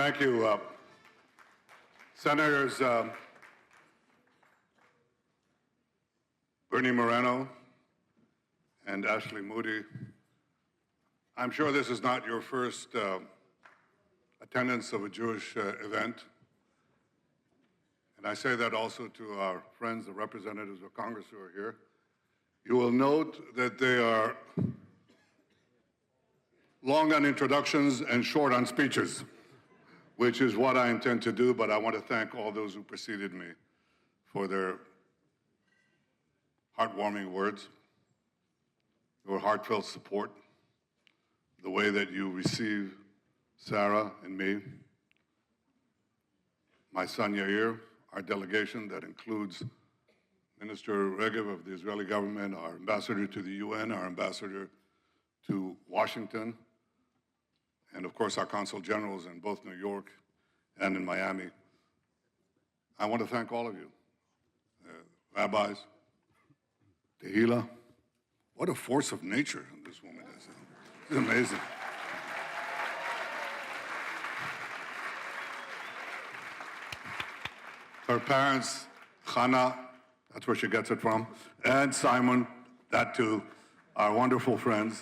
Thank you. Senators Bernie Moreno and Ashley Moody, I'm sure this is not your first attendance of a Jewish event. And I say that also to our friends, the representatives of Congress who are here. You will note that they are long on introductions and short on speeches, which is what I intend to do, but I want to thank all those who preceded me for their heartwarming words, your heartfelt support, the way that you receive Sarah and me, my son Yair, our delegation that includes Minister Regev of the Israeli government, our ambassador to the UN, our ambassador to Washington, and of course our consul generals in both New York and in Miami. I want to thank all of you, rabbis, Tehillah. What a force of nature this woman is. It's amazing. Her parents, Chana, that's where she gets it from, and Simon, that too, our wonderful friends.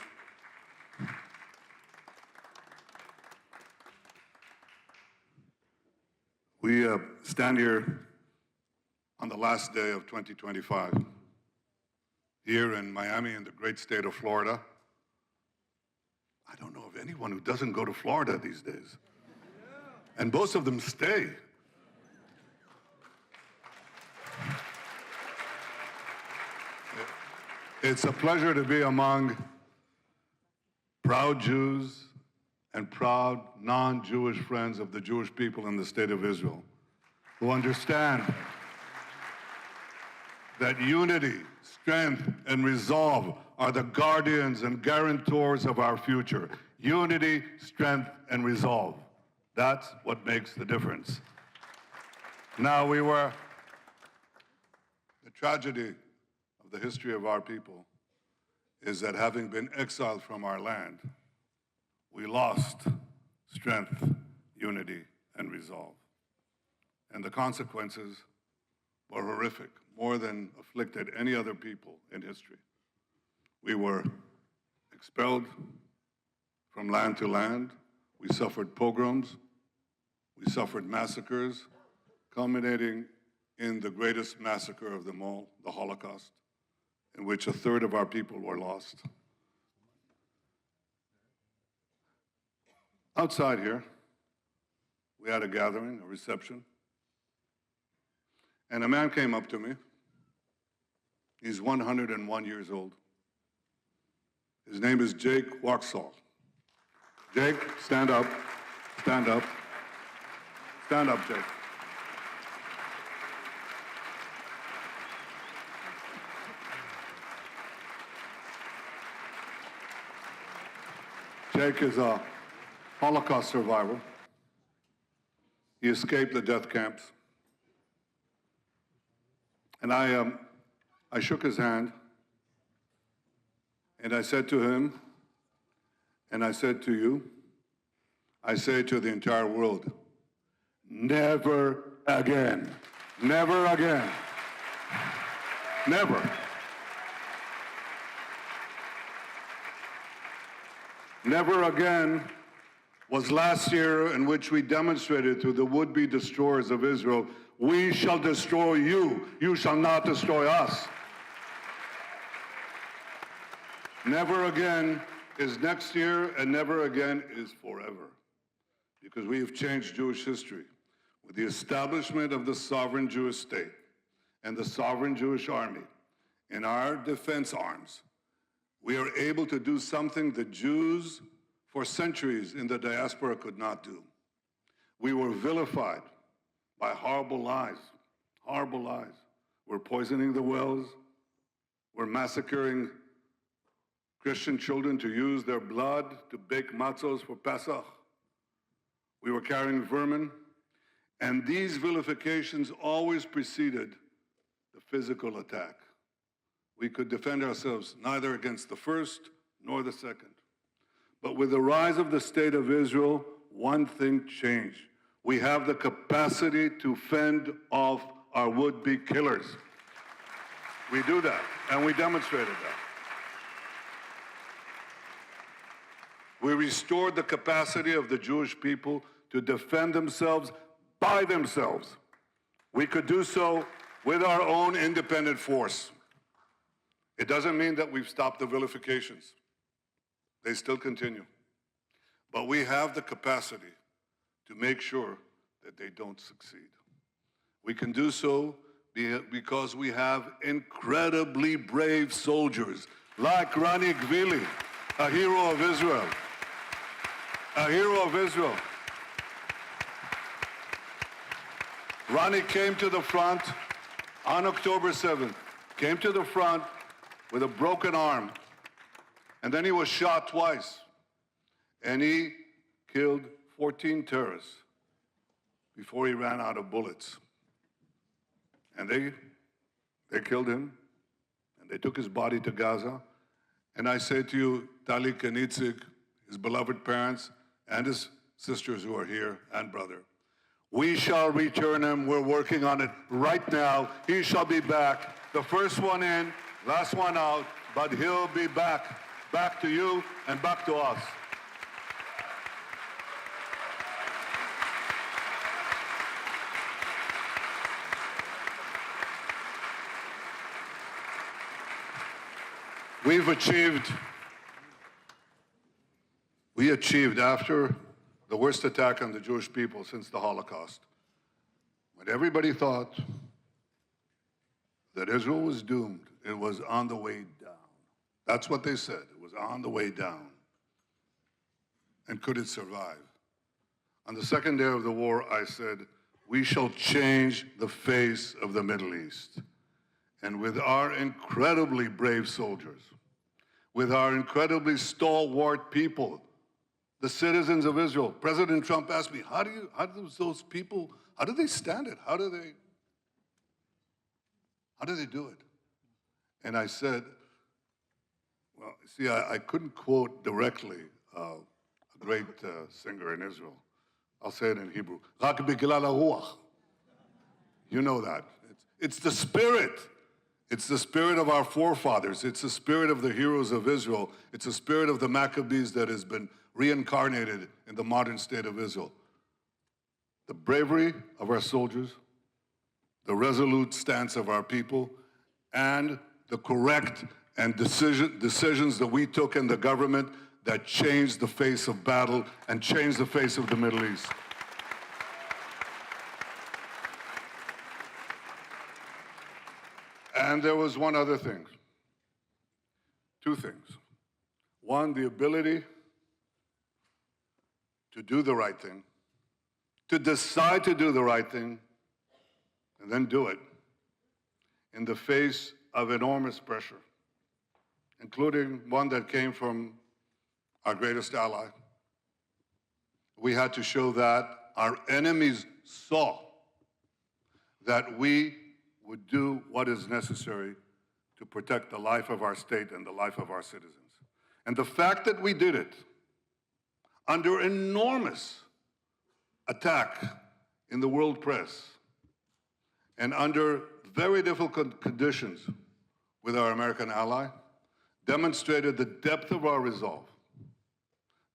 We stand here on the last day of 2025, here in Miami, in the great state of Florida. I don't know of anyone who doesn't go to Florida these days. And most of them stay. It's a pleasure to be among proud Jews and proud non-Jewish friends of the Jewish people in the state of Israel who understand that unity, strength, and resolve are the guardians and guarantors of our future. Unity, strength, and resolve. That's what makes the difference. Now, the tragedy of the history of our people is that having been exiled from our land, we lost strength, unity, and resolve. And the consequences were horrific, more than afflicted any other people in history. We were expelled from land to land. We suffered pogroms. We suffered massacres, culminating in the greatest massacre of them all, the Holocaust, in which 1/3 of our people were lost. Outside here, we had a gathering, a reception, and a man came up to me. He's 101 years old. His name is Jake Waxall. Jake, stand up, stand up. Stand up, Jake. Jake is a Holocaust survivor. He escaped the death camps. And I shook his hand, and I said to him, and I said to you, I say to the entire world, never again. Never again. Never. Never again was last year, in which we demonstrated to the would-be destroyers of Israel, we shall destroy you. You shall not destroy us. Never again is next year, and never again is forever. Because we have changed Jewish history with the establishment of the sovereign Jewish state and the sovereign Jewish army and our defense arms. We are able to do something the Jews for centuries in the diaspora could not do. We were vilified by horrible lies, horrible lies. We're poisoning the wells. We're massacring Christian children to use their blood to bake matzos for Pesach. We were carrying vermin. And these vilifications always preceded the physical attack. We could defend ourselves neither against the first nor the second. But with the rise of the state of Israel, one thing changed. We have the capacity to fend off our would-be killers. We do that, and we demonstrated that. We restored the capacity of the Jewish people to defend themselves by themselves. We could do so with our own independent force. It doesn't mean that we've stopped the vilifications. They still continue. But we have the capacity to make sure that they don't succeed. We can do so because we have incredibly brave soldiers like Rani Gvili, a hero of Israel. A hero of Israel. Rani came to the front on October 7th, came to the front with a broken arm, and then he was shot twice. And he killed 14 terrorists before he ran out of bullets. And they killed him, and they took his body to Gaza. And I say to you, Talik and Itzik, his beloved parents, and his sisters who are here, and brother, we shall return him. We're working on it right now. He shall be back. The first one in, last one out, but he'll be back. Back to you and back to us. We achieved after the worst attack on the Jewish people since the Holocaust, when everybody thought that Israel was doomed, it was on the way down. That's what they said. It was on the way down. And could it survive? On the second day of the war, I said, we shall change the face of the Middle East. And with our incredibly brave soldiers, with our incredibly stalwart people, the citizens of Israel, President Trump asked me, how do those people, how do they stand it? How do they do it? And I said, well, see, I couldn't quote directly a great singer in Israel. I'll say it in Hebrew. You know that. It's the spirit. It's the spirit of our forefathers. It's the spirit of the heroes of Israel. It's the spirit of the Maccabees that has been reincarnated in the modern state of Israel. The bravery of our soldiers, the resolute stance of our people, and the correct and decisions that we took in the government that changed the face of battle and changed the face of the Middle East. And there was one other thing. Two things. One, the ability to do the right thing, to decide to do the right thing, and then do it in the face of enormous pressure, including one that came from our greatest ally. We had to show that our enemies saw that we would do what is necessary to protect the life of our state and the life of our citizens. And the fact that we did it under enormous attack in the world press and under very difficult conditions with our American ally demonstrated the depth of our resolve.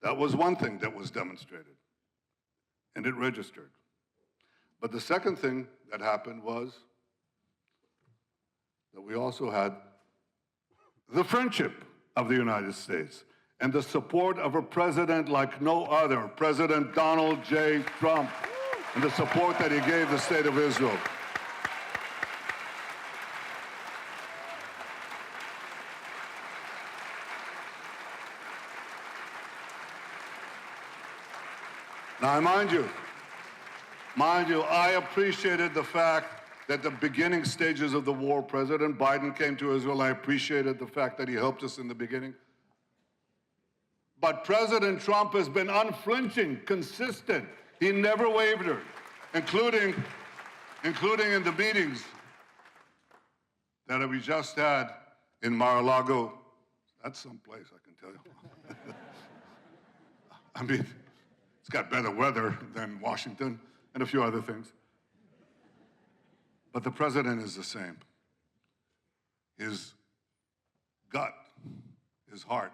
That was one thing that was demonstrated, and it registered. But the second thing that happened was that we also had the friendship of the United States and the support of a president like no other, President Donald J. Trump, and the support that he gave the state of Israel. Now, mind you, I appreciated the fact that at the beginning stages of the war, President Biden came to Israel. I appreciated the fact that he helped us in the beginning. But President Trump has been unflinching, consistent. He never wavered, including in the meetings that we just had in Mar-a-Lago. That's someplace, I can tell you. I mean, it's got better weather than Washington. and a few other things. But the president is the same. His gut, his heart.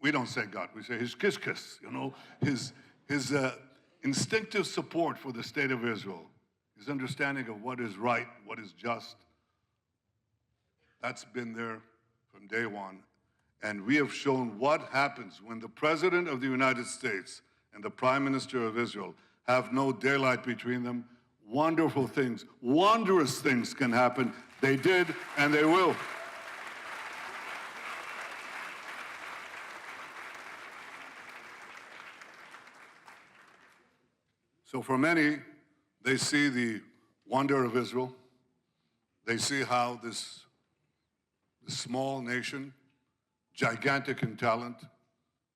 We don't say gut, we say his kiss, you know, his instinctive support for the state of Israel, his understanding of what is right, what is just. That's been there from day one. And we have shown what happens when the President of the United States and the Prime Minister of Israel have no daylight between them. Wonderful things, wondrous things can happen. They did, and they will. So for many, they see the wonder of Israel. They see how this small nation, gigantic in talent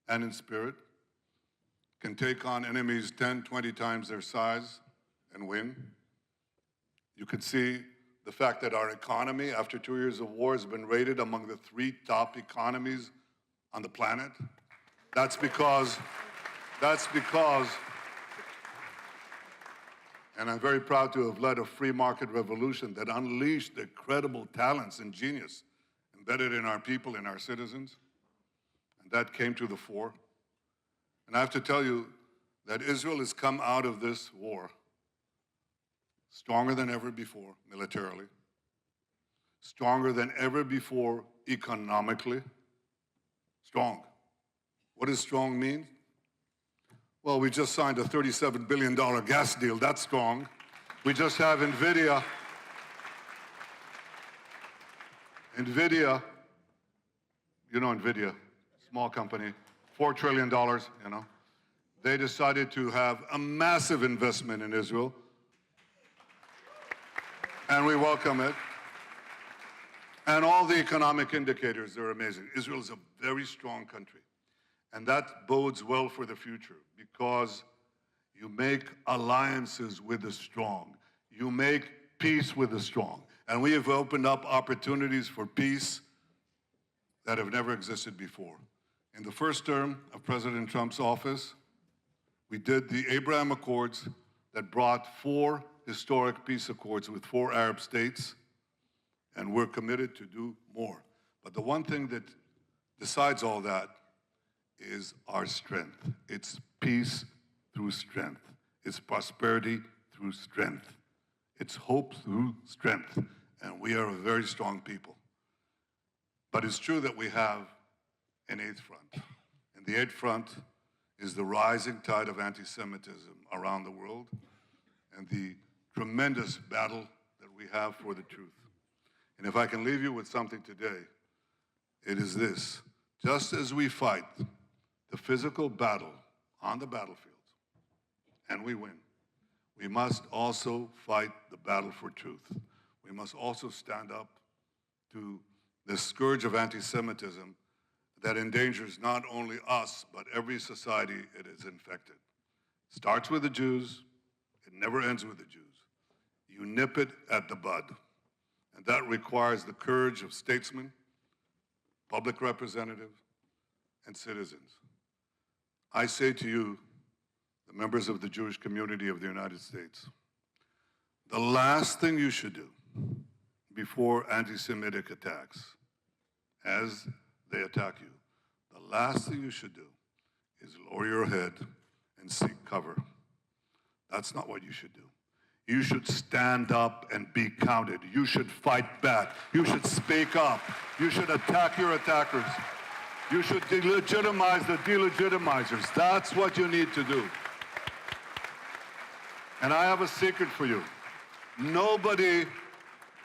and in spirit, can take on enemies 10, 20 times their size and win. You can see the fact that our economy, after 2 years of war, has been rated among the 3 top economies on the planet. That's because, and I'm very proud to have led a free market revolution that unleashed the incredible talents and genius embedded in our people, in our citizens, and that came to the fore. And I have to tell you that Israel has come out of this war stronger than ever before militarily, stronger than ever before economically. Strong. What does strong mean? Well, we just signed a $37 billion gas deal. That's strong. We just have Nvidia. Nvidia, you know Nvidia, small company, $4 trillion, you know. They decided to have a massive investment in Israel, and we welcome it. And all the economic indicators are amazing. Israel is a very strong country, and that bodes well for the future because you make alliances with the strong. You make peace with the strong. And we have opened up opportunities for peace that have never existed before. In the first term of President Trump's office, we did the Abraham Accords that brought 4 historic peace accords with 4 Arab states, and we're committed to do more. But the one thing that decides all that is our strength. It's peace through strength. It's prosperity through strength. It's hope through strength. And we are a very strong people. But it's true that we have an 8th front. And the 8th front is the rising tide of anti-Semitism around the world and the tremendous battle that we have for the truth. And if I can leave you with something today, it is this. Just as we fight the physical battle on the battlefield, and we win, we must also fight the battle for truth. We must also stand up to the scourge of anti-Semitism that endangers not only us, but every society it is infected. It starts with the Jews, it never ends with the Jews. You nip it at the bud. And that requires the courage of statesmen, public representatives, and citizens. I say to you, the members of the Jewish community of the United States, the last thing you should do before anti-Semitic attacks, as they attack you, the last thing you should do is lower your head and seek cover. That's not what you should do. You should stand up and be counted. You should fight back. You should speak up. You should attack your attackers. You should delegitimize the delegitimizers. That's what you need to do. And I have a secret for you. Nobody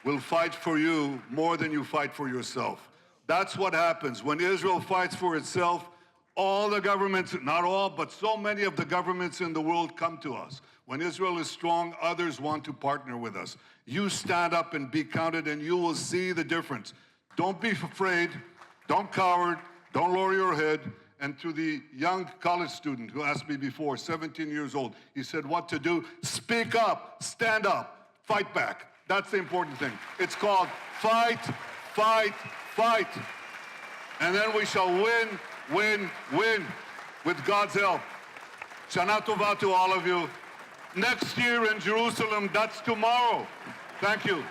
will fight for you more than you fight for yourself. That's what happens. When Israel fights for itself, all the governments, not all, but so many of the governments in the world come to us. When Israel is strong, others want to partner with us. You stand up and be counted, and you will see the difference. Don't be afraid. Don't cower. Don't lower your head. And to the young college student who asked me before, 17 years old, he said what to do. Speak up. Stand up. Fight back. That's the important thing. It's called fight, fight, fight. And then we shall win, win, win with God's help. Shana Tova to all of you. next year in Jerusalem, that's tomorrow. Thank you.